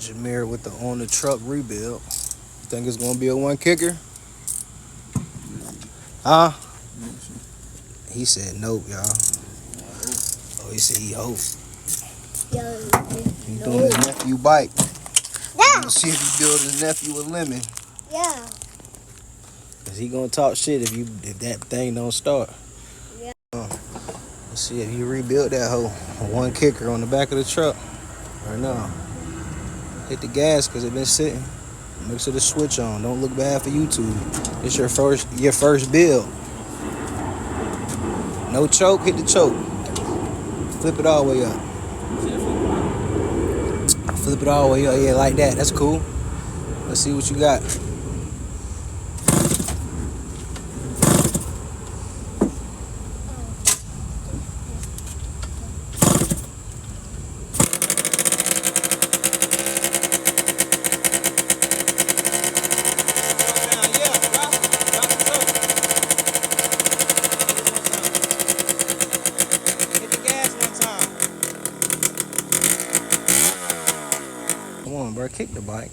Jameer with the on the truck rebuild. You think it's gonna be a one kicker? Huh? He said nope, y'all. Oh, he said he hope. He doing his nephew bike. Yeah. We'll see if he build his nephew a lemon. Yeah. Cause he gonna talk shit if that thing don't start. Yeah. Let's see if he rebuilt that hoe. One kicker on the back of the truck. Right now. Hit the gas cause it been sitting. Make sure the switch on. Don't look bad for YouTube. It's your first build. No choke, hit the choke. Flip it all the way up. Flip it all the way up. Yeah, like that. That's cool. Let's see what you got. Come on, bro. Kick the bike.